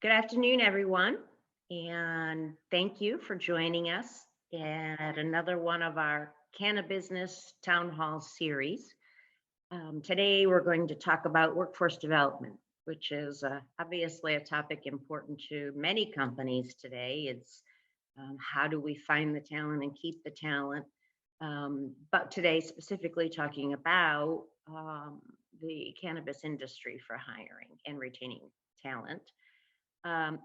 Good afternoon, everyone, and thank you for joining us at another one of our CannaBusiness Town Hall series. Today, we're going to talk about workforce development, which is obviously a topic important to many companies today. It's how do we find the talent and keep the talent? But today, specifically talking about the cannabis industry for hiring and retaining talent.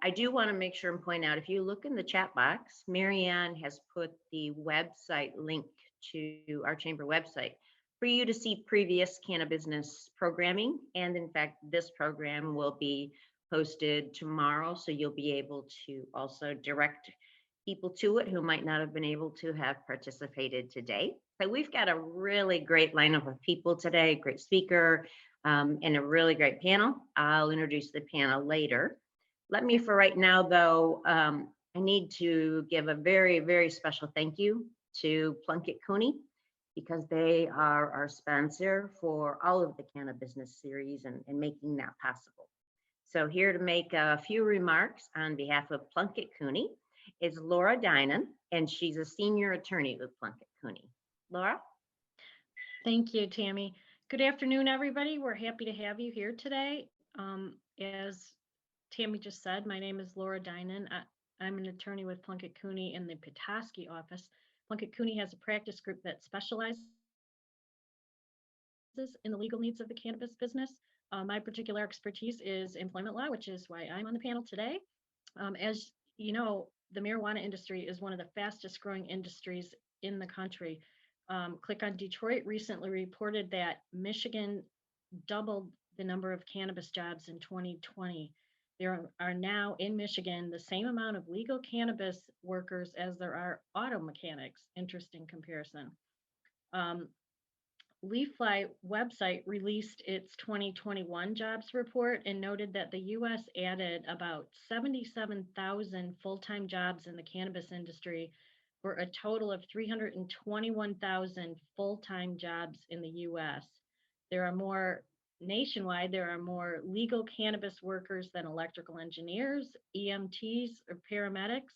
I do want to make sure and point out, if you look in the chat box, Marianne has put the website link to our chamber website for you to see previous CannaBusiness programming. And in fact, this program will be posted tomorrow, so you'll be able to also direct people to it who might not have been able to have participated today. So we've got a really great lineup of people today, great speaker, and a really great panel. I'll introduce the panel later. Let me, for right now, though, I need to give a very, very special thank you to Plunkett Cooney, because they are our sponsor for all of the CannaBusiness series and making that possible. So here to make a few remarks on behalf of Plunkett Cooney is Laura Dinan, and she's a senior attorney with Plunkett Cooney. Laura? Thank you, Tammy. Good afternoon, everybody. We're happy to have you here today. As Tammy just said, my name is Laura Dinan. I'm an attorney with Plunkett Cooney in the Petoskey office. Plunkett Cooney has a practice group that specializes in the legal needs of the cannabis business. My particular expertise is employment law, which is why I'm on the panel today. As you know, the marijuana industry is one of the fastest growing industries in the country. Click on Detroit recently reported that Michigan doubled the number of cannabis jobs in 2020. There are now in Michigan the same amount of legal cannabis workers as there are auto mechanics. Interesting comparison. LeafFly website released its 2021 jobs report and noted that the U.S. added about 77,000 full-time jobs in the cannabis industry for a total of 321,000 full-time jobs in the U.S. Nationwide, there are more legal cannabis workers than electrical engineers, EMTs, or paramedics,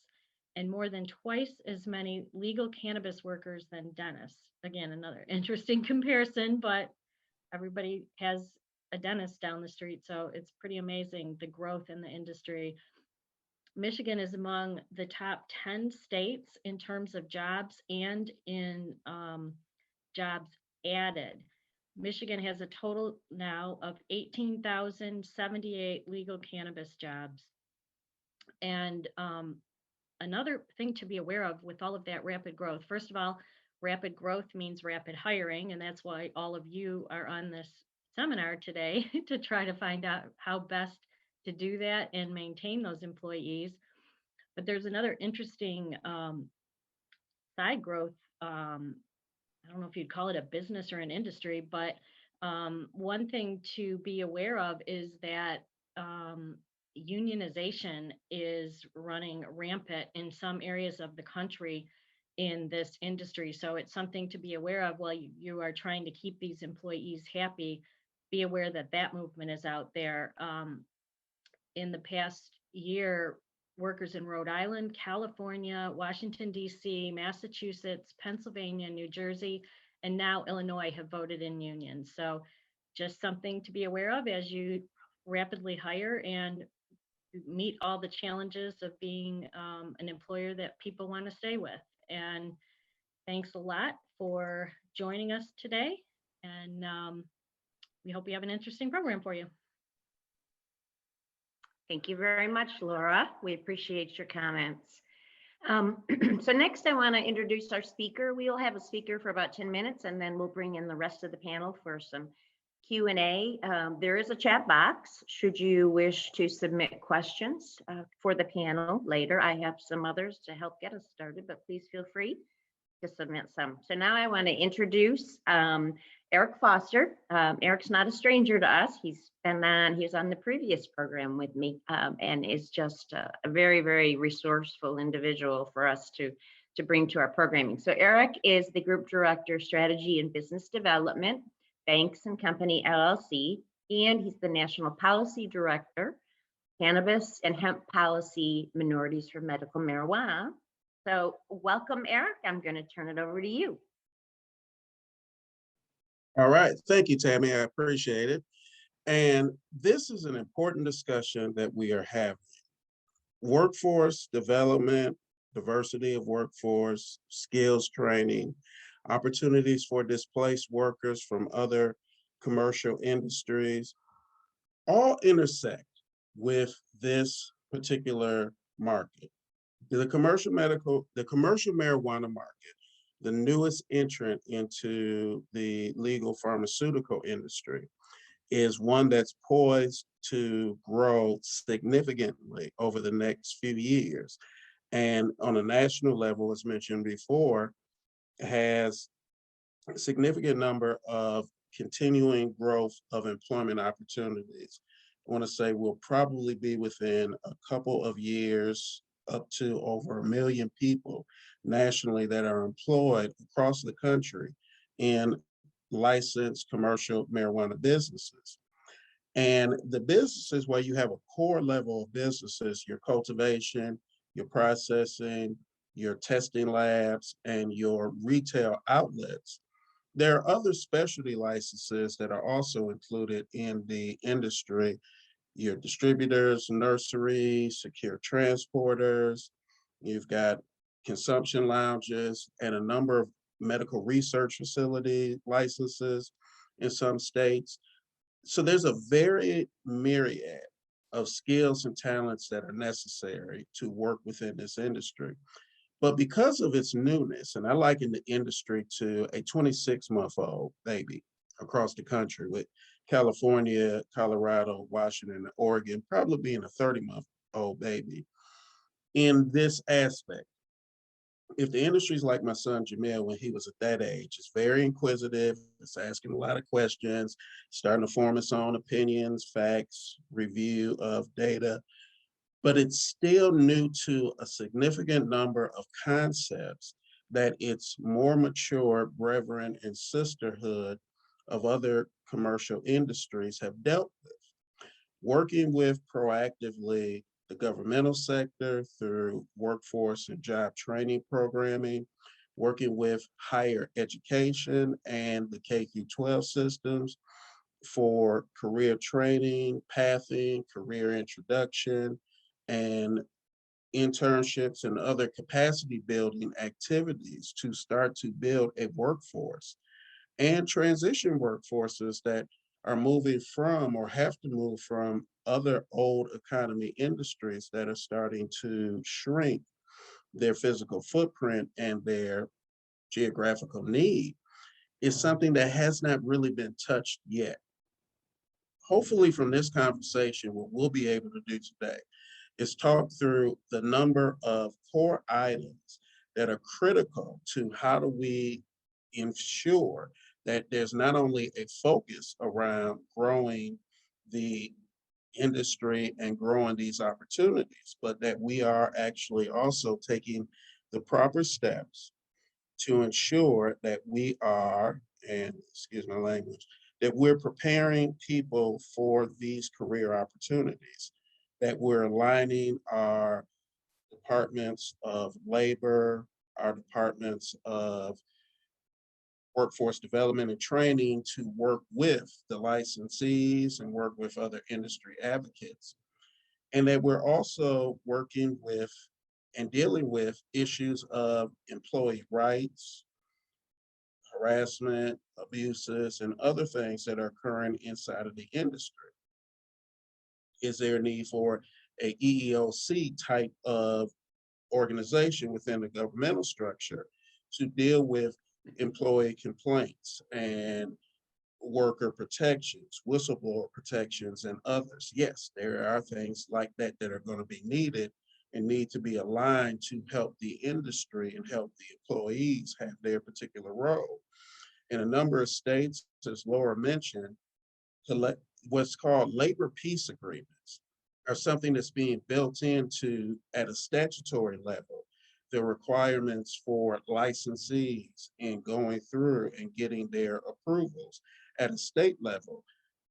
and more than twice as many legal cannabis workers than dentists. Again, another interesting comparison, but everybody has a dentist down the street, so it's pretty amazing the growth in the industry. Michigan is among the top 10 states in terms of jobs and in jobs added. Michigan has a total now of 18,078 legal cannabis jobs. And another thing to be aware of with all of that rapid growth, first of all, rapid growth means rapid hiring, and that's why all of you are on this seminar today to try to find out how best to do that and maintain those employees. But there's another interesting side growth. I don't know if you'd call it a business or an industry, but one thing to be aware of is that unionization is running rampant in some areas of the country in this industry. So it's something to be aware of while you are trying to keep these employees happy. Be aware that that movement is out there. In the past year, workers in Rhode Island, California, Washington, D.C., Massachusetts, Pennsylvania, New Jersey, and now Illinois have voted in unions. So just something to be aware of as you rapidly hire and meet all the challenges of being an employer that people want to stay with. And thanks a lot for joining us today. And we hope we have an interesting program for you. Thank you very much, Laura. We appreciate your comments. So next I want to introduce our speaker. We'll have a speaker for about 10 minutes, and then we'll bring in the rest of the panel for some Q&A. There is a chat box should you wish to submit questions for the panel later. I have some others to help get us started, but please feel free to submit some. So now I want to introduce Eric Foster. Eric's not a stranger to us. He was on the previous program with me and is just a very, very resourceful individual for us to bring to our programming. So Eric is the Group Director, Strategy and Business Development, Banks and Company LLC, and he's the National Policy Director Cannabis and Hemp Policy Minorities for Medical Marijuana. So, welcome, Eric. I'm going to turn it over to you. All right. Thank you, Tammy. I appreciate it. And this is an important discussion that we are having. Workforce development, diversity of workforce, skills training, opportunities for displaced workers from other commercial industries all intersect with this particular market. The commercial marijuana market, the newest entrant into the legal pharmaceutical industry, is one that's poised to grow significantly over the next few years. And on a national level, as mentioned before, has a significant number of continuing growth of employment opportunities. I want to say we'll probably be within a couple of years up to over 1 million people nationally that are employed across the country in licensed commercial marijuana businesses. And the businesses where you have a core level of businesses, your cultivation, your processing, your testing labs, and your retail outlets, there are other specialty licenses that are also included in the industry. Your distributors, nurseries, secure transporters, you've got consumption lounges, and a number of medical research facility licenses in some states. So there's a very myriad of skills and talents that are necessary to work within this industry. But because of its newness, and I liken the industry to a 26-month-old baby across the country, with California, Colorado, Washington, and Oregon probably being a 30-month-old baby. In this aspect, if the industry is like my son Jamil when he was at that age, it's very inquisitive, it's asking a lot of questions, starting to form its own opinions, facts, review of data, but it's still new to a significant number of concepts that its more mature brethren and sisterhood of other commercial industries have dealt with. Working with proactively the governmental sector through workforce and job training programming, working with higher education and the K through 12 systems for career training, pathing, career introduction, and internships and other capacity building activities to start to build a workforce and transition workforces that are moving from or have to move from other old economy industries that are starting to shrink their physical footprint and their geographical need is something that has not really been touched yet. Hopefully from this conversation, what we'll be able to do today is talk through the number of core items that are critical to how do we ensure that there's not only a focus around growing the industry and growing these opportunities, but that we are actually also taking the proper steps to ensure that we are, and excuse my language, that we're preparing people for these career opportunities, that we're aligning our departments of labor, our departments of workforce development and training to work with the licensees and work with other industry advocates. And that we're also working with and dealing with issues of employee rights, harassment, abuses, and other things that are occurring inside of the industry. Is there a need for a EEOC type of organization within the governmental structure to deal with employee complaints and worker protections, whistleblower protections, and others? Yes, there are things like that that are going to be needed and need to be aligned to help the industry and help the employees have their particular role. In a number of states, as Laura mentioned, what's called labor peace agreements are something that's being built into at a statutory level, the requirements for licensees in going through and getting their approvals at a state level.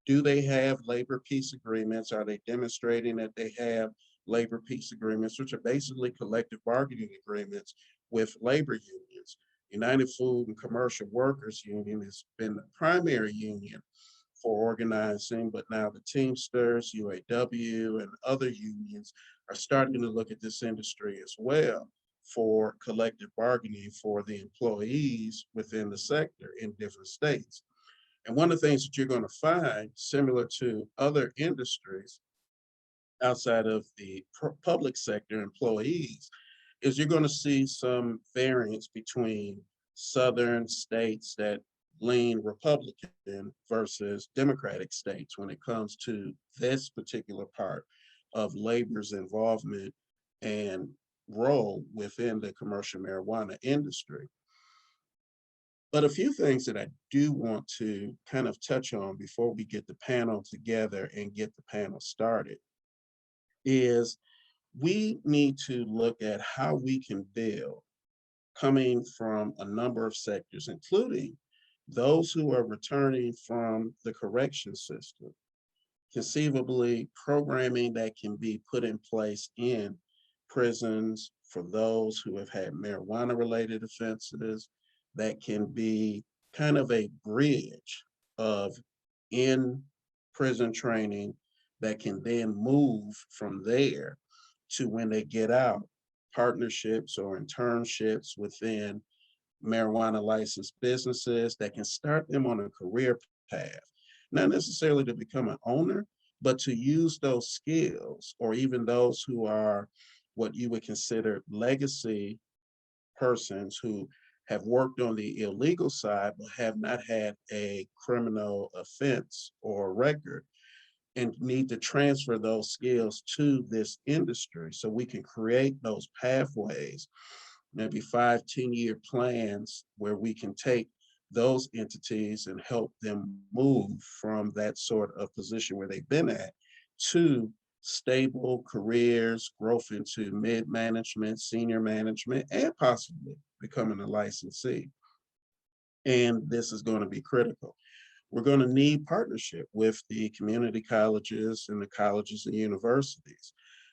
Do they have labor peace agreements? Are they demonstrating that they have labor peace agreements, which are basically collective bargaining agreements with labor unions? United Food and Commercial Workers Union has been the primary union for organizing, but now the Teamsters, UAW, and other unions are starting to look at this industry as well for collective bargaining for the employees within the sector in different states. And one of the things that you're going to find, similar to other industries outside of the public sector employees, is you're going to see some variance between Southern states that lean Republican versus Democratic states when it comes to this particular part of labor's involvement and role within the commercial marijuana industry. But a few things that I do want to kind of touch on before we get the panel together and get the panel started is we need to look at how we can build coming from a number of sectors, including those who are returning from the correction system, conceivably programming that can be put in place in prisons for those who have had marijuana related offenses, that can be kind of a bridge of in prison training that can then move from there to when they get out, partnerships or internships within marijuana licensed businesses that can start them on a career path, not necessarily to become an owner, but to use those skills, or even those who are what you would consider legacy persons who have worked on the illegal side but have not had a criminal offense or record, and need to transfer those skills to this industry so we can create those pathways, maybe 5-10 year plans where we can take those entities and help them move from that sort of position where they've been at to stable careers, growth into mid-management, senior management, and possibly becoming a licensee. And this is going to be critical. We're going to need partnership with the community colleges and the colleges and universities,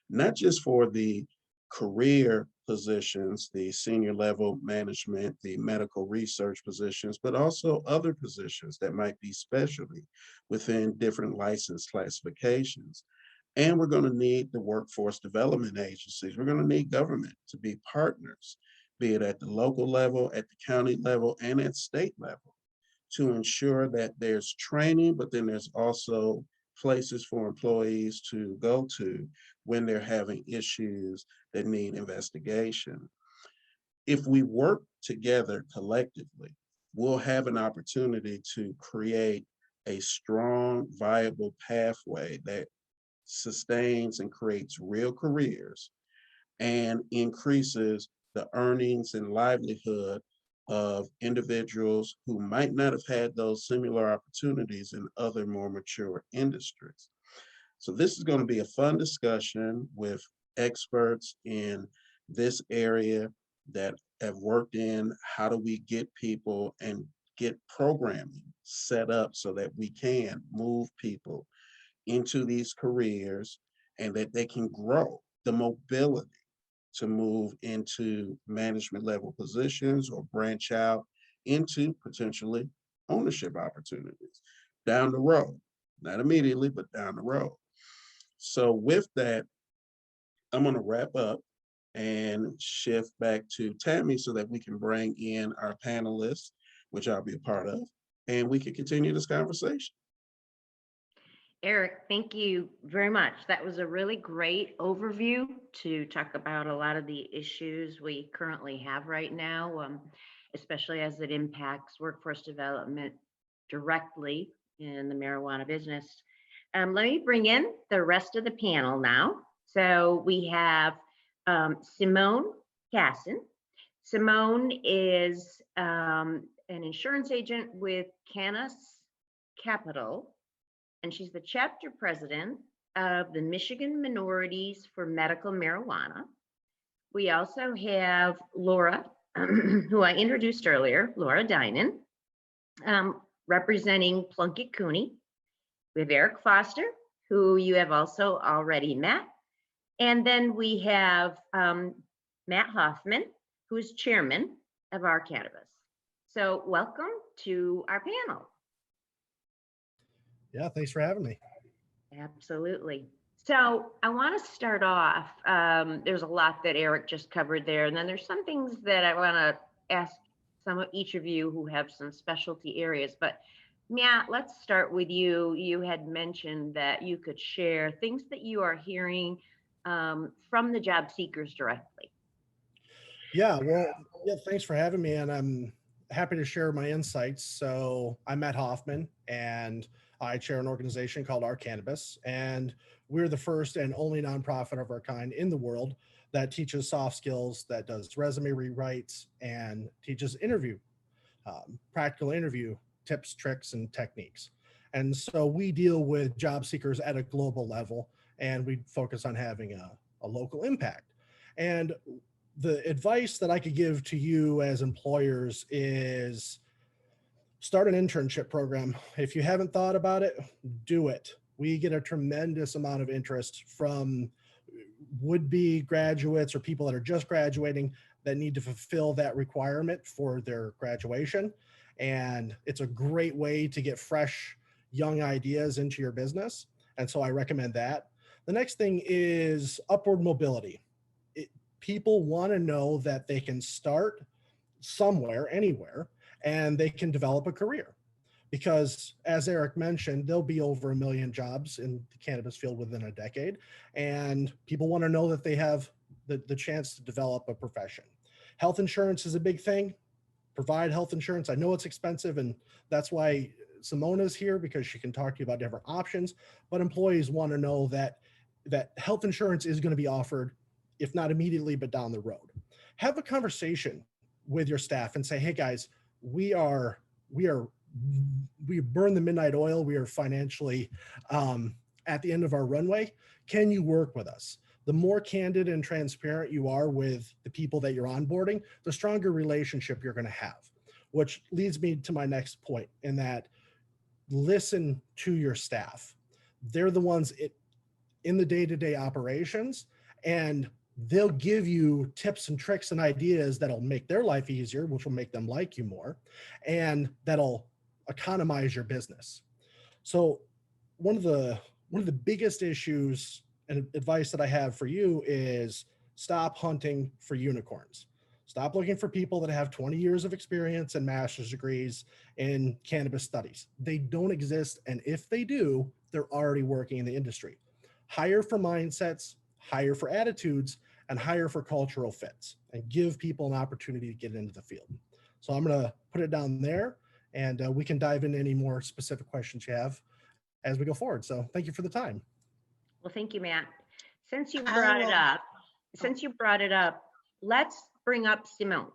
not just for the career positions, the senior level management, the medical research positions, but also other positions that might be specialty within different license classifications. And we're going to need the workforce development agencies. We're going to need government to be partners, be it at the local level, at the county level, and at state level, to ensure that there's training, but then there's also places for employees to go to when they're having issues that need investigation. If we work together collectively, we'll have an opportunity to create a strong, viable pathway that sustains and creates real careers and increases the earnings and livelihood of individuals who might not have had those similar opportunities in other more mature industries. So this is going to be a fun discussion with experts in this area that have worked in how do we get people and get programming set up so that we can move people into these careers and that they can grow the mobility to move into management level positions or branch out into potentially ownership opportunities down the road, not immediately, but down the road. So with that, I'm going to wrap up and shift back to Tammy so that we can bring in our panelists, which I'll be a part of, and we can continue this conversation. Eric, thank you very much. That was a really great overview to talk about a lot of the issues we currently have right now, especially as it impacts workforce development directly in the marijuana business. Let me bring in the rest of the panel now. So we have Simone Casson. Simone is an insurance agent with Canas Capital, and she's the chapter president of the Michigan Minorities for Medical Marijuana. We also have Laura, who I introduced earlier, Laura Dinan, representing Plunkett Cooney. We have Eric Foster, who you have also already met. And then we have Matt Hoffman, who is chairman of our cannabis. So welcome to our panel. Yeah, thanks for having me. Absolutely. So I want to start off. There's a lot that Eric just covered there, and then there's some things that I want to ask some of each of you who have some specialty areas. But Matt, let's start with you. You had mentioned that you could share things that you are hearing from the job seekers directly. Yeah, thanks for having me, and I'm happy to share my insights. So I'm Matt Hoffman, and I chair an organization called Our Cannabis, and we're the first and only nonprofit of our kind in the world that teaches soft skills, that does resume rewrites, and teaches practical interview tips, tricks, and techniques. And so we deal with job seekers at a global level, and we focus on having a local impact. And the advice that I could give to you as employers is start an internship program. If you haven't thought about it, do it. We get a tremendous amount of interest from would-be graduates or people that are just graduating that need to fulfill that requirement for their graduation. And it's a great way to get fresh, young ideas into your business. And so I recommend that. The next thing is upward mobility. People want to know that they can start somewhere, anywhere, and they can develop a career. Because as Eric mentioned, there'll be over 1 million jobs in the cannabis field within a decade. And people want to know that they have the chance to develop a profession. Health insurance is a big thing. Provide health insurance. I know it's expensive, and that's why Simona's here, because she can talk to you about different options. But employees want to know that health insurance is going to be offered, if not immediately, but down the road. Have a conversation with your staff and say, hey guys, we burn the midnight oil. We are financially at the end of our runway. Can you work with us? The more candid and transparent you are with the people that you're onboarding, the stronger relationship you're going to have, which leads me to my next point, in that listen to your staff. They're the ones in the day-to-day operations, and they'll give you tips and tricks and ideas that'll make their life easier, which will make them like you more, and that'll economize your business. So one of the biggest issues and advice that I have for you is stop hunting for unicorns. Stop looking for people that have 20 years of experience and master's degrees in cannabis studies. They don't exist, and if they do, they're already working in the industry. Hire for mindsets, hire for attitudes, and hire for cultural fits, and give people an opportunity to get into the field. So I'm going to put it down there, and we can dive into any more specific questions you have as we go forward. So thank you for the time. Well, thank you, Matt. Since you brought it up, let's bring up Simone.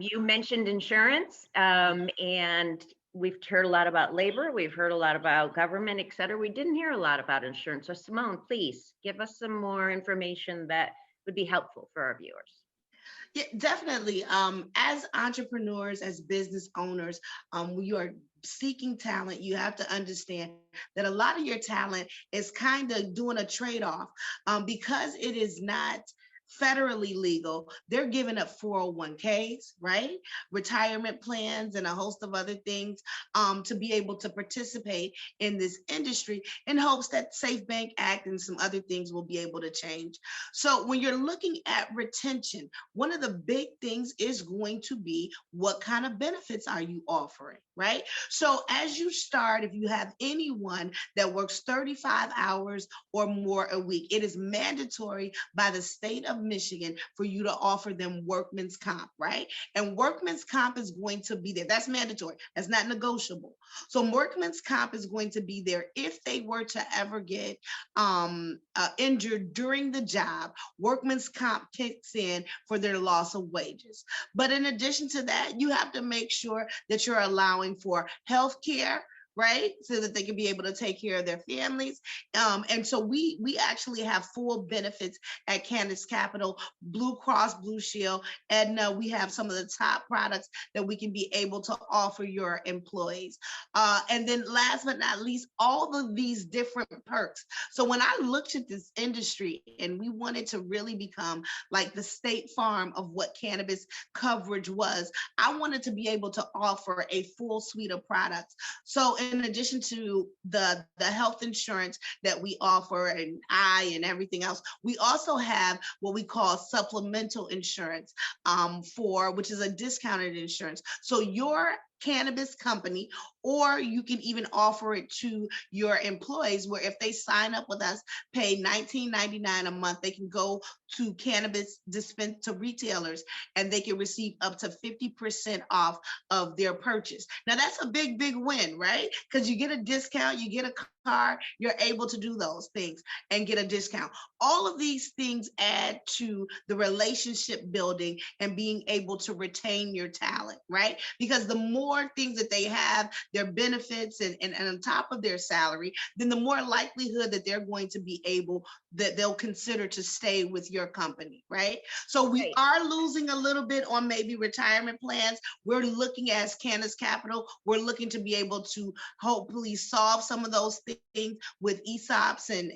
You mentioned insurance, and we've heard a lot about labor. We've heard a lot about government, et cetera. We didn't hear a lot about insurance. So Simone, please give us some more information that would be helpful for our viewers. Yeah, definitely. As entrepreneurs, as business owners, when you are seeking talent, you have to understand that a lot of your talent is kind of doing a trade-off because it is not federally legal. They're giving up 401ks, right? Retirement plans and a host of other things to be able to participate in this industry in hopes that Safe Bank Act and some other things will be able to change. So when you're looking at retention, one of the big things is going to be what kind of benefits are you offering, right? So as you start, if you have anyone that works 35 hours or more a week, it is mandatory by the state of Michigan for you to offer them workman's comp, right? And workman's comp is going to be there. That's mandatory. That's not negotiable. So workman's comp is going to be there if they were to ever get injured during the job. Workman's comp kicks in for their loss of wages. But in addition to that, you have to make sure that you're allowing for health care, right? So that they can be able to take care of their families. And so we actually have full benefits at Candace Capital, Blue Cross Blue Shield, and we have some of the top products that we can be able to offer your employees. And then last but not least, all of these different perks. So when I looked at this industry and we wanted to really become like the State Farm of what cannabis coverage was, I wanted to be able to offer a full suite of products. So in addition to the health insurance that we offer and everything else, we also have what we call supplemental insurance, for which is a discounted insurance. So your cannabis company, or you can even offer it to your employees, where if they sign up with us, pay $19.99 a month, they can go to cannabis dispense to retailers and they can receive up to 50% off of their purchase. Now that's a big win, right? Because you get a discount, you get a car, you're able to do those things and get a discount. All of these things add to the relationship building and being able to retain your talent, right? Because the more things that they have, their benefits and on top of their salary, then the more likelihood that they're going to be able, that they'll consider to stay with your company, right? So we Right. are losing a little bit on maybe retirement plans. We're looking as Candace Capital, we're looking to be able to hopefully solve some of those things with ESOPs and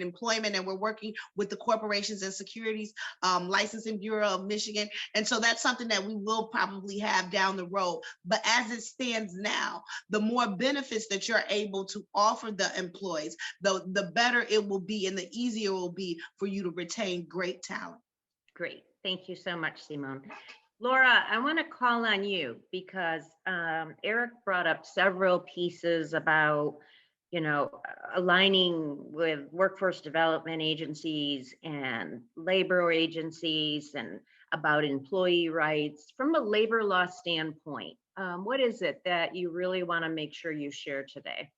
employment. And we're working with the Corporations and Securities Licensing Bureau of Michigan. And so that's something that we will probably have down the road. But as it stands now, the more benefits that you're able to offer the employees, the better it will be and the easier it will be for you to retain great talent. Great. Thank you so much, Simone. Laura, I want to call on you because Eric brought up several pieces about, aligning with workforce development agencies and labor agencies and about employee rights. From a labor law standpoint, what is it that you really want to make sure you share today?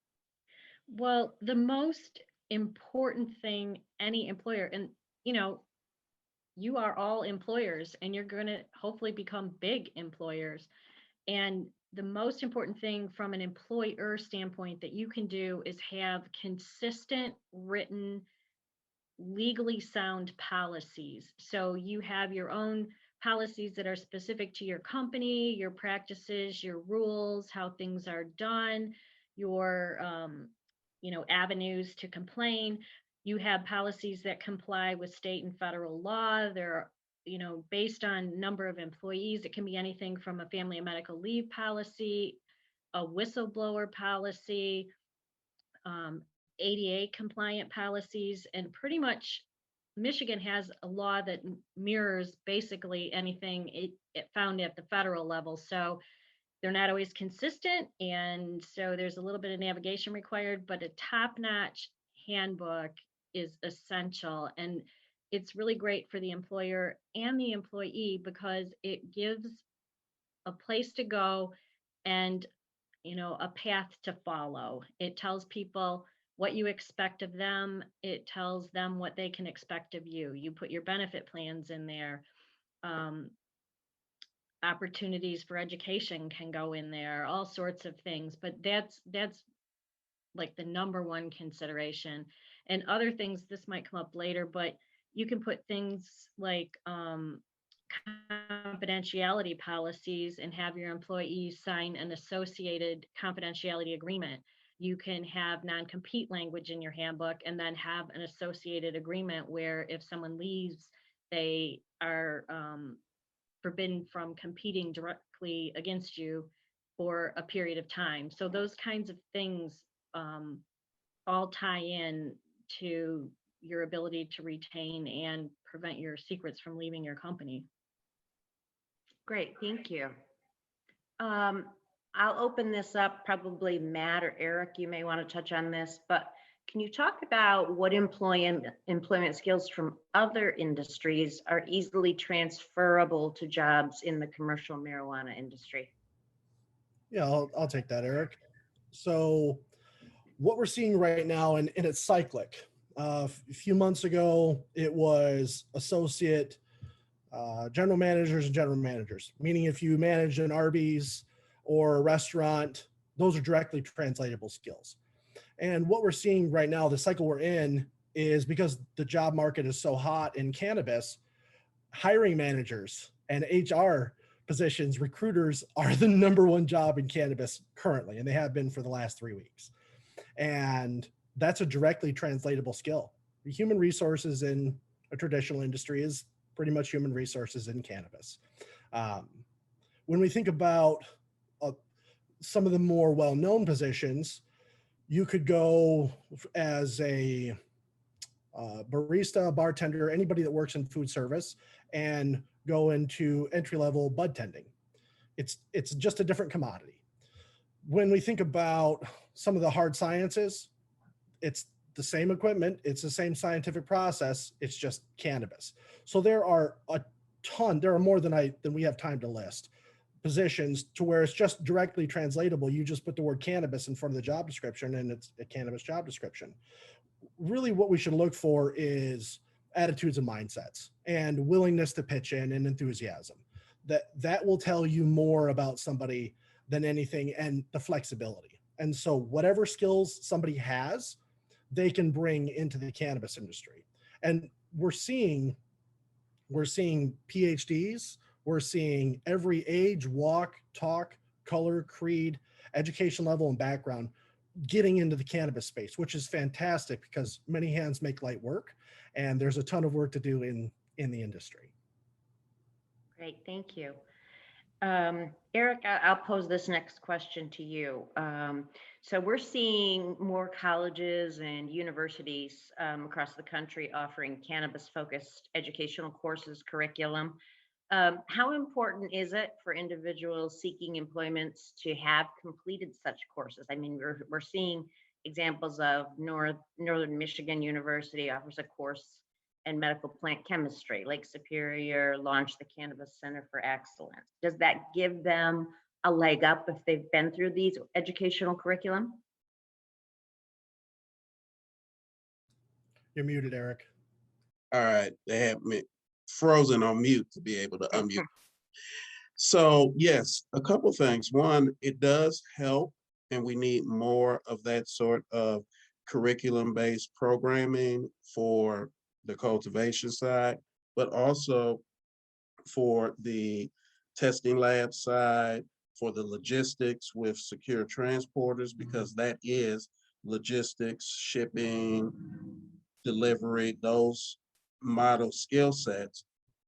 Well, the most important thing any employer, and you are all employers and you're going to hopefully become big employers. And the most important thing from an employer standpoint that you can do is have consistent, written, legally sound policies. So you have your own policies that are specific to your company, your practices, your rules, how things are done, your avenues to complain. You have policies that comply with state and federal law. They're based on number of employees. It can be anything from a family and medical leave policy, a whistleblower policy, ADA compliant policies, and pretty much Michigan has a law that mirrors basically anything it found at the federal level. So they're not always consistent. And so there's a little bit of navigation required, but a top-notch handbook is essential. And it's really great for the employer and the employee because it gives a place to go and a path to follow. It tells people what you expect of them. It tells them what they can expect of you. You put your benefit plans in there. Opportunities for education can go in there, all sorts of things. But that's like the number one consideration. And other things, this might come up later, but you can put things like confidentiality policies and have your employees sign an associated confidentiality agreement. You can have non-compete language in your handbook and then have an associated agreement where if someone leaves, they are forbidden from competing directly against you for a period of time. So those kinds of things all tie in to your ability to retain and prevent your secrets from leaving your company. Great, thank you. I'll open this up, probably Matt or Eric, you may want to touch on this, but can you talk about what employment skills from other industries are easily transferable to jobs in the commercial marijuana industry? Yeah, I'll take that, Eric. So what we're seeing right now, and it's cyclic. A few months ago, it was associate general managers and general managers, meaning if you manage an Arby's or a restaurant, those are directly translatable skills. And what we're seeing right now, the cycle we're in, is because the job market is so hot in cannabis, hiring managers and HR positions, recruiters are the number one job in cannabis currently, and they have been for the last 3 weeks. And that's a directly translatable skill. Human resources in a traditional industry is pretty much human resources in cannabis. Um, when we think about some of the more well-known positions, you could go as a barista, bartender, anybody that works in food service, and go into entry-level bud tending. It's just a different commodity. When we think about some of the hard sciences, it's the same equipment, it's the same scientific process, it's just cannabis. So there are a ton, there are more than we have time to list, positions to where it's just directly translatable. You just put the word cannabis in front of the job description and it's a cannabis job description. Really what we should look for is attitudes and mindsets and willingness to pitch in and enthusiasm. That will tell you more about somebody than anything, and the flexibility. And so whatever skills somebody has, they can bring into the cannabis industry. And we're seeing PhDs, we're seeing every age, walk, talk, color, creed, education level, and background getting into the cannabis space, which is fantastic because many hands make light work, and there's a ton of work to do in the industry. Great, thank you. Eric, I'll pose this next question to you. So we're seeing more colleges and universities across the country offering cannabis-focused educational courses, curriculum. How important is it for individuals seeking employment to have completed such courses? I mean, we're seeing examples of Northern Michigan University offers a course in medical plant chemistry. Lake Superior launched the Cannabis Center for Excellence. Does that give them a leg up if they've been through these educational curriculum? You're muted, Eric. All right, they have me frozen on mute to be able to unmute. So yes, a couple things. One, it does help, and we need more of that sort of curriculum-based programming for the cultivation side, but also for the testing lab side, for the logistics with secure transporters, because that is logistics, shipping, delivery, those model skill sets,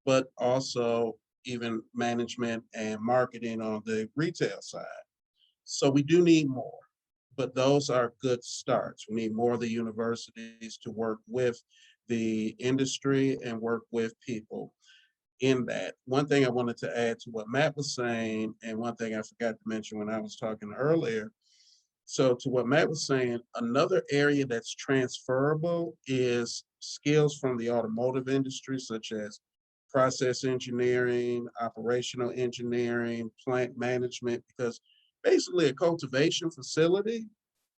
but also even management and marketing on the retail side. So we do need more, but those are good starts. We need more of the universities to work with the industry and work with people in that. One thing I wanted to add to what Matt was saying, and one thing I forgot to mention when I was talking earlier. So to what Matt was saying, another area that's transferable is skills from the automotive industry, such as process engineering, operational engineering, plant management, because basically a cultivation facility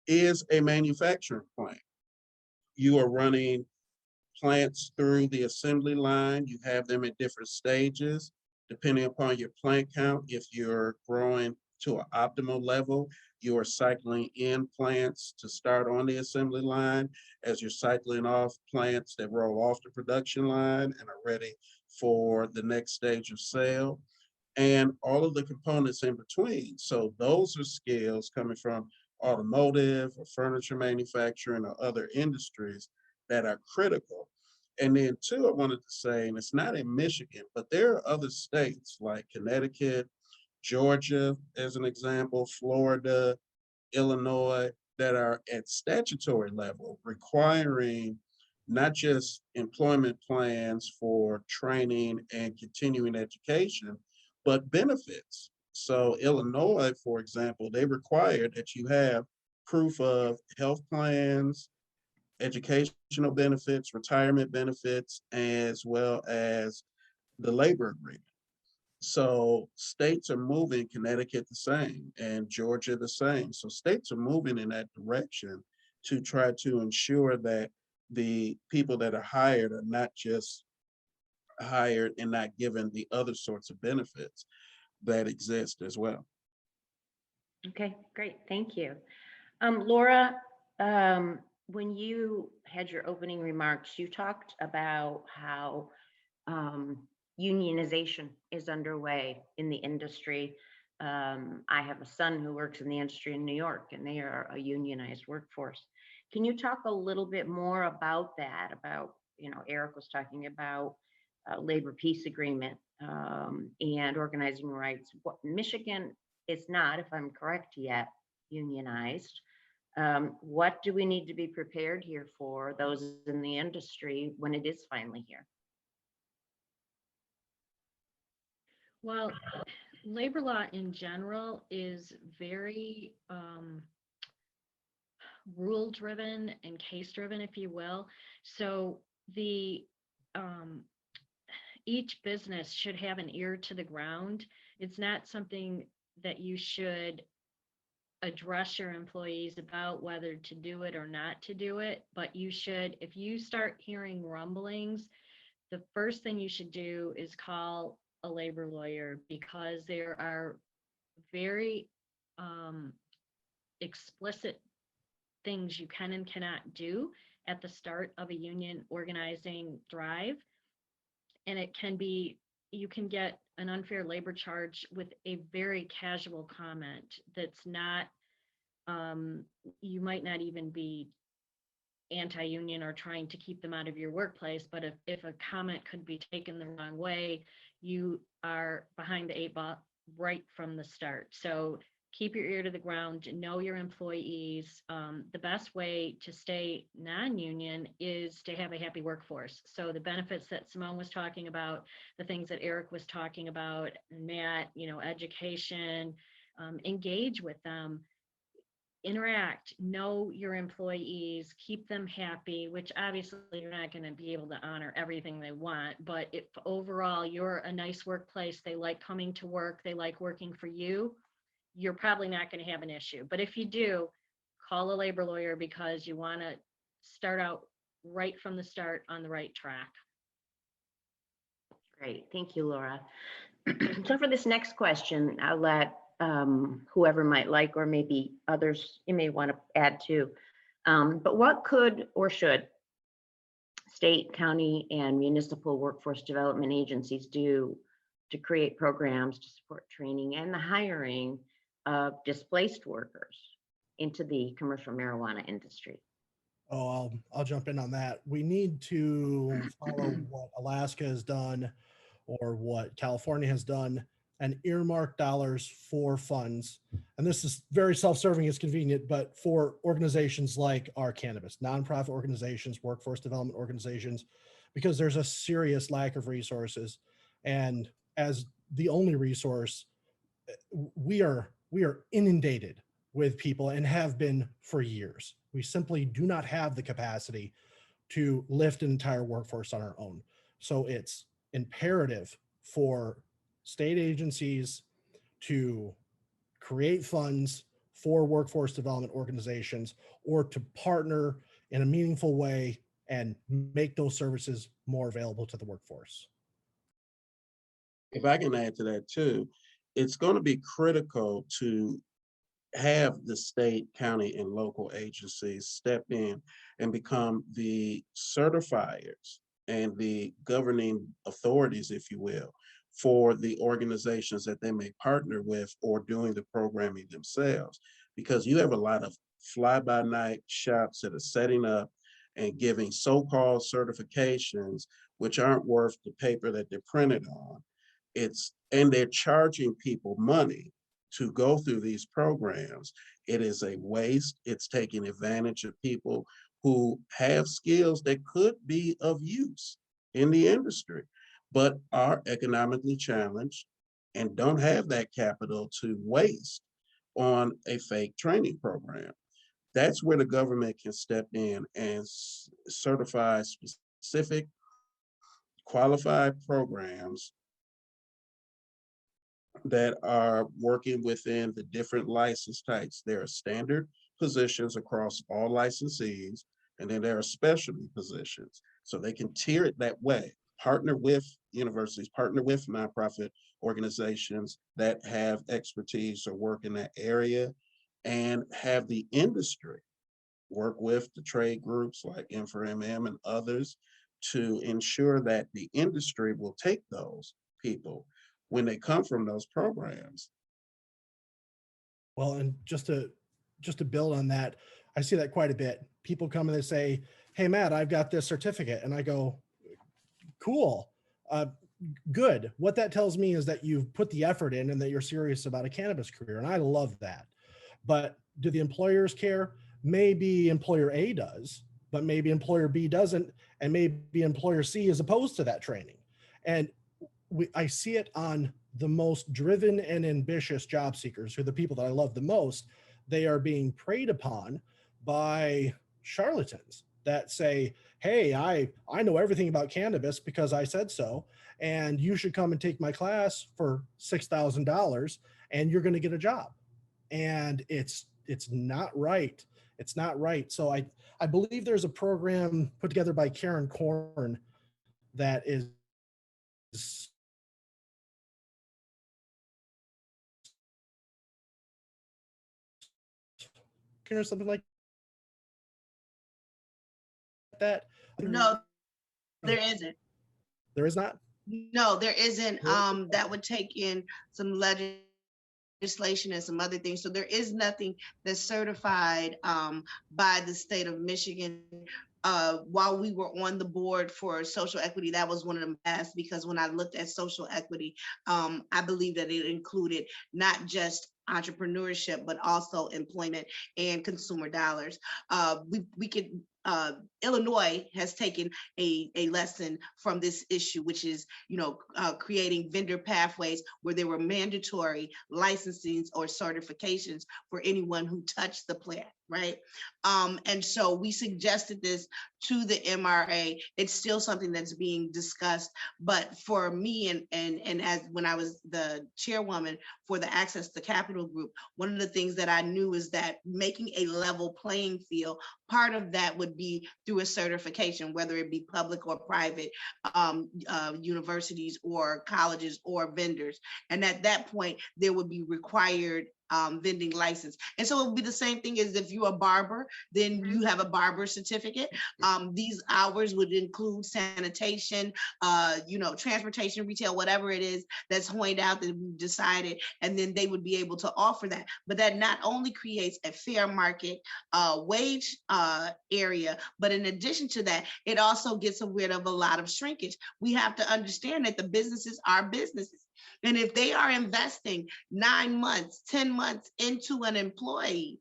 is a manufacturing plant. You are running plants through the assembly line. You have them at different stages, depending upon your plant count. If you're growing to an optimal level, you are cycling in plants to start on the assembly line as you're cycling off plants that roll off the production line and are ready for the next stage of sale, and all of the components in between. So those are skills coming from automotive or furniture manufacturing or other industries that are critical. And then two, I wanted to say, and it's not in Michigan, but there are other states like Connecticut, Georgia, as an example, Florida, Illinois, that are at statutory level requiring not just employment plans for training and continuing education, but benefits. So Illinois, for example, they require that you have proof of health plans, educational benefits, retirement benefits, as well as the labor agreement. So states are moving, Connecticut the same, and Georgia the same. So states are moving in that direction to try to ensure that the people that are hired are not just hired and not given the other sorts of benefits that exist as well. Okay, great. Thank you. Laura, when you had your opening remarks, you talked about how um, unionization is underway in the industry. I have a son who works in the industry in New York, and they are a unionized workforce. Can you talk a little bit more about that? About, Eric was talking about labor peace agreement and organizing rights. What Michigan is not, if I'm correct yet, unionized. What do we need to be prepared here for those in the industry when it is finally here? Well, labor law in general is very rule driven and case driven, if you will. So the um, each business should have an ear to the ground. It's not something that you should address your employees about whether to do it or not to do it, but you should, if you start hearing rumblings, the first thing you should do is call a labor lawyer, because there are very um, explicit things you can and cannot do at the start of a union organizing drive. And it can be, you can get an unfair labor charge with a very casual comment that's not, you might not even be anti-union or trying to keep them out of your workplace, but if a comment could be taken the wrong way, you are behind the eight ball right from the start. So keep your ear to the ground, know your employees. The best way to stay non-union is to have a happy workforce. So the benefits that Simone was talking about, the things that Eric was talking about, and Matt, education, engage with them, interact, know your employees, keep them happy, which obviously you're not going to be able to honor everything they want. But if overall you're a nice workplace, they like coming to work, they like working for you, you're probably not going to have an issue. But if you do, call a labor lawyer, because you want to start out right from the start on the right track. Great. Thank you, Laura. So for this next question, I'll let whoever might like, or maybe others you may want to add to. But what could or should state, county, and municipal workforce development agencies do to create programs to support training and the hiring of displaced workers into the commercial marijuana industry? Oh, I'll jump in on that. We need to follow what Alaska has done or what California has done and earmark dollars for funds. And this is very self-serving, it's convenient, but for organizations like our cannabis, nonprofit organizations, workforce development organizations, because there's a serious lack of resources. And as the only resource, we are inundated with people and have been for years. We simply do not have the capacity to lift an entire workforce on our own. So it's imperative for state agencies to create funds for workforce development organizations, or to partner in a meaningful way and make those services more available to the workforce. If I can add to that too, it's going to be critical to have the state, county, and local agencies step in and become the certifiers and the governing authorities, if you will, for the organizations that they may partner with or doing the programming themselves. Because you have a lot of fly-by-night shops that are setting up and giving so-called certifications, which aren't worth the paper that they're printed on. And they're charging people money to go through these programs. It is a waste. It's taking advantage of people who have skills that could be of use in the industry, but are economically challenged and don't have that capital to waste on a fake training program. That's where the government can step in and certify specific qualified programs that are working within the different license types. There are standard positions across all licensees, and then there are specialty positions. So they can tier it that way, partner with universities partner with nonprofit organizations that have expertise or work in that area, and have the industry work with the trade groups like M4MM and others to ensure that the industry will take those people when they come from those programs. Well, and just to build on that, I see that quite a bit. People come and they say, "Hey, Matt, I've got this certificate," and I go, "Cool, uh, good." What that tells me is that you've put the effort in and that you're serious about a cannabis career, and I love that. But do the employers care? Maybe employer A does, but maybe employer B doesn't, and maybe employer C is opposed to that training. And I see it on the most driven and ambitious job seekers, who are the people that I love the most. They are being preyed upon by charlatans that say, "Hey, I know everything about cannabis because I said so, and you should come and take my class for $6,000 and you're going to get a job." And it's not right. It's not right. So I believe there's a program put together by Karen Korn that is or something like that. No, there isn't. There is not. No, there isn't. Really? That would take in some legislation and some other things. So there is nothing that's certified by the state of Michigan. While we were on the board for social equity, that was one of the best, because when I looked at social equity, I believe that it included not just entrepreneurship, but also employment and consumer dollars. We could Illinois has taken a lesson from this issue, which is, creating vendor pathways where there were mandatory licensings or certifications for anyone who touched the plant, right? And so we suggested this to the MRA. It's still something that's being discussed, but for me, and as when I was the chairwoman for the Access to Capital group, one of the things that I knew is that making a level playing field, part of that would be through a certification, whether it be public or private, universities or colleges or vendors. And at that point, there would be required vending license. And so it would be the same thing as if you're a barber, then you have a barber certificate. These hours would include sanitation, transportation, retail, whatever it is that's pointed out that we've decided, and then they would be able to offer that. But that not only creates a fair market wage area, but in addition to that, it also gets rid of a lot of shrinkage. We have to understand that the businesses are businesses. And if they are investing 9 months, 10 months into an employee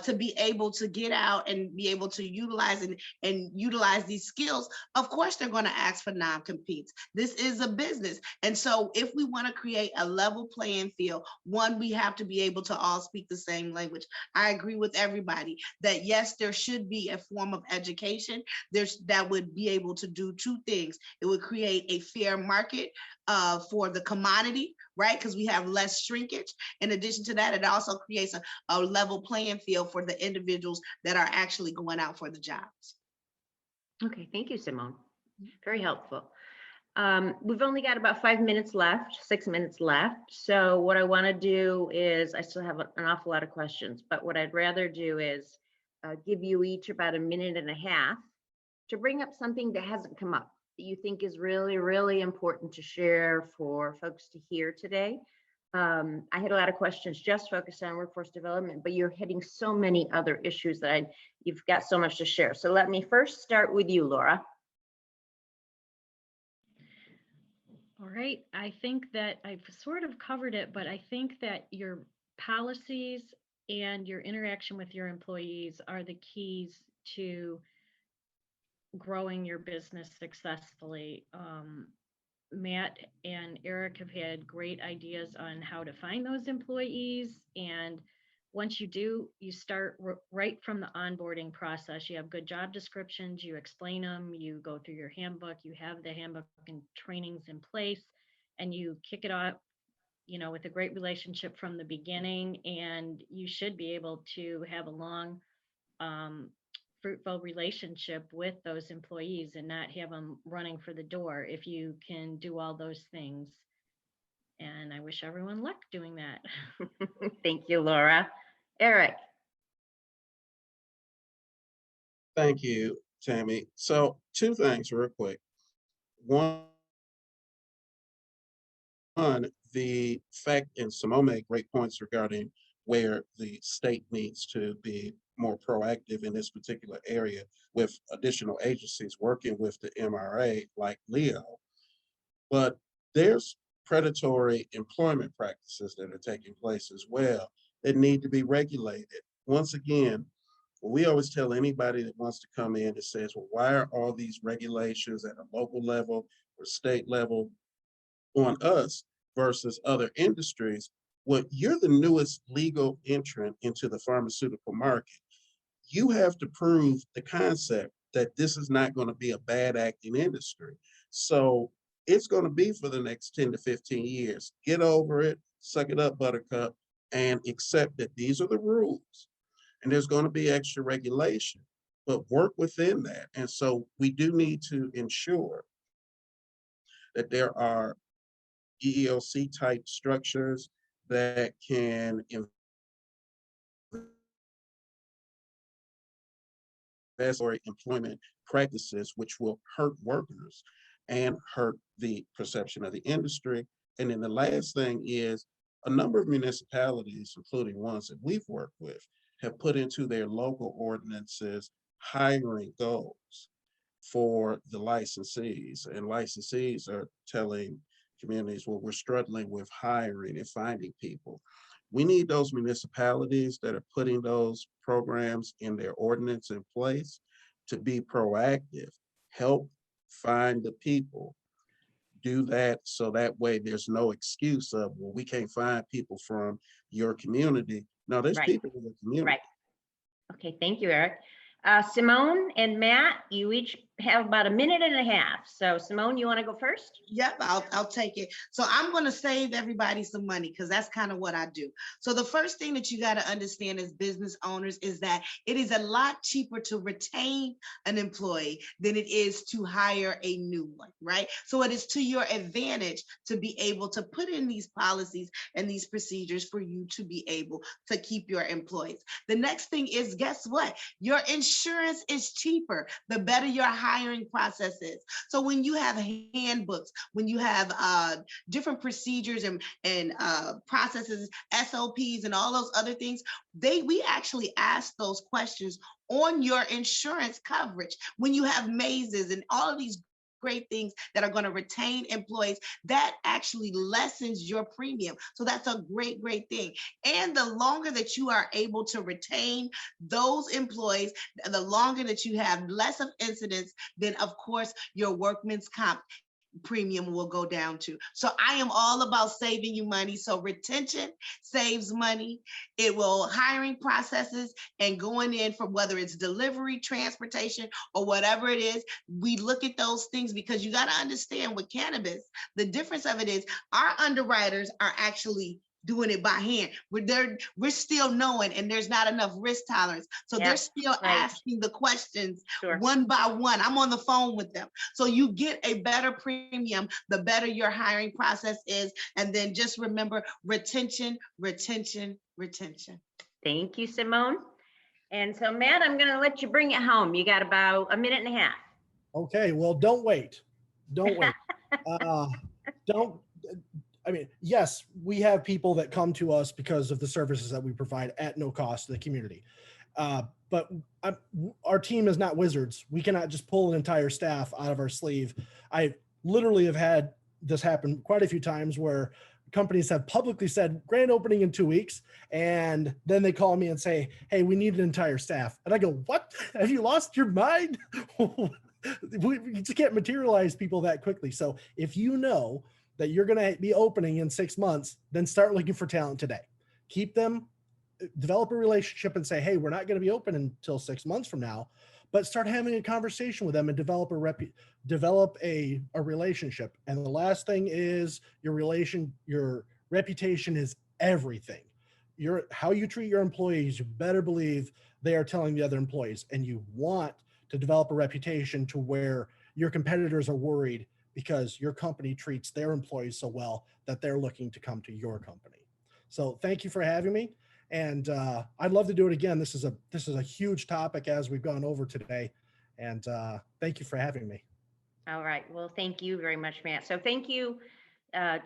to be able to get out and be able to utilize and utilize these skills, of course, they're going to ask for non-competes. This is a business. And so if we want to create a level playing field, one, we have to be able to all speak the same language. I agree with everybody that yes, there should be a form of education that would be able to do two things. It would create a fair market for the commodity, right? Because we have less shrinkage. In addition to that, it also creates a level playing field for the individuals that are actually going out for the jobs. Okay, thank you, Simone. Very helpful. We've only got about 6 minutes left. So what I want to do is, I still have an awful lot of questions, but what I'd rather do is give you each about 1.5 minutes to bring up something that hasn't come up that you think is really, really important to share for folks to hear today. I had a lot of questions just focused on workforce development, but you're hitting so many other issues that you've got so much to share. So let me first start with you, Laura. All right, I think that I've sort of covered it, but I think that your policies and your interaction with your employees are the keys to growing your business successfully. Matt and Eric have had great ideas on how to find those employees. And once you do, you start right from the onboarding process. You have good job descriptions, you explain them, you go through your handbook, you have the handbook and trainings in place, and you kick it off, with a great relationship from the beginning. And you should be able to have a long fruitful relationship with those employees and not have them running for the door if you can do all those things. And I wish everyone luck doing that. Thank you, Laura. Eric. Thank you, Tammy. So two things real quick. One, the fact, and Simone made great points regarding where the state needs to be more proactive in this particular area with additional agencies working with the MRA like Leo. But there's predatory employment practices that are taking place as well that need to be regulated. Once again, we always tell anybody that wants to come in that says, well, why are all these regulations at a local level or state level on us versus other industries? Well, you're the newest legal entrant into the pharmaceutical market. You have to prove the concept that this is not going to be a bad acting industry. So it's going to be for the next 10 to 15 years. Get over it, suck it up, buttercup, and accept that these are the rules. And there's going to be extra regulation, but work within that. And so we do need to ensure that there are EEOC type structures that can invest or employment practices, which will hurt workers and hurt the perception of the industry. And then the last thing is a number of municipalities, including ones that we've worked with, have put into their local ordinances hiring goals for the licensees. And licensees are telling communities, well, we're struggling with hiring and finding people. We need those municipalities that are putting those programs in their ordinance in place to be proactive, help find the people, do that so that way there's no excuse of, well, we can't find people from your community. No, there's Right. people in the community. Right. Okay, thank you, Eric. Simone and Matt, you each have about a minute and a half. So Simone, you want to go first? Yep, I'll take it. So I'm going to save everybody some money because that's kind of what I do. So the first thing that you got to understand as business owners is that it is a lot cheaper to retain an employee than it is to hire a new one, right? So it is to your advantage to be able to put in these policies and these procedures for you to be able to keep your employees. The next thing is, guess what? Your insurance is cheaper the better your hiring process is. So when you have handbooks, when you have different procedures and processes, SOPs, and all those other things, we actually ask those questions on your insurance coverage. When you have mazes and all of these great things that are going to retain employees, that actually lessens your premium. So that's a great, great thing. And the longer that you are able to retain those employees, the longer that you have less of incidents, then of course your workman's comp premium will go down too. So I am all about saving you money. So retention saves money. It will hiring processes and going in for whether it's delivery, transportation, or whatever it is. We look at those things because you got to understand with cannabis, the difference of it is our underwriters are actually doing it by hand. We're still knowing, and there's not enough risk tolerance. So they're still asking the questions one by one. I'm on the phone with them. So you get a better premium, the better your hiring process is. And then just remember retention, retention, retention. Thank you, Simone. And so Matt, I'm going to let you bring it home. You got about a minute and a half. Okay, well, don't wait. Don't wait. I mean, yes, we have people that come to us because of the services that we provide at no cost to the community. But our team is not wizards. We cannot just pull an entire staff out of our sleeve. I literally have had this happen quite a few times where companies have publicly said grand opening in 2 weeks, and then they call me and say, hey, we need an entire staff. And I go, what? Have you lost your mind? We just can't materialize people that quickly. So if you know that you're going to be opening in 6 months, then start looking for talent today. Keep them, develop a relationship and say, hey, we're not going to be open until 6 months from now, but start having a conversation with them and develop a relationship. And the last thing is your reputation is everything. How you treat your employees, you better believe they are telling the other employees, and you want to develop a reputation to where your competitors are worried because your company treats their employees so well that they're looking to come to your company. So thank you for having me. And I'd love to do it again. This is a huge topic as we've gone over today. And thank you for having me. All right. Well, thank you very much, Matt. So thank you,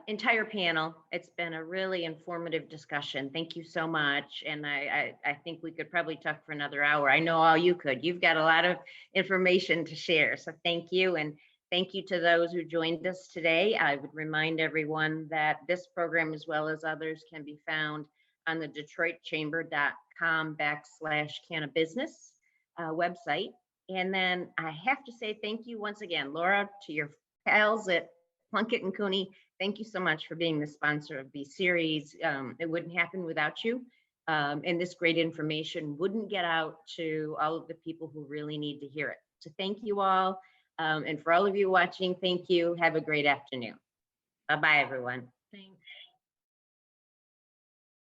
entire panel. It's been a really informative discussion. Thank you so much. And I think we could probably talk for another hour. I know all you could. You've got a lot of information to share. So thank you. And thank you to those who joined us today. I would remind everyone that this program, as well as others, can be found on the DetroitChamber.com/CannaBusiness website. And then I have to say thank you once again, Laura, to your pals at Plunkett and Cooney. Thank you so much for being the sponsor of these series. It wouldn't happen without you. And this great information wouldn't get out to all of the people who really need to hear it. So thank you all. And for all of you watching, thank you. Have a great afternoon. Bye-bye, everyone. Thanks.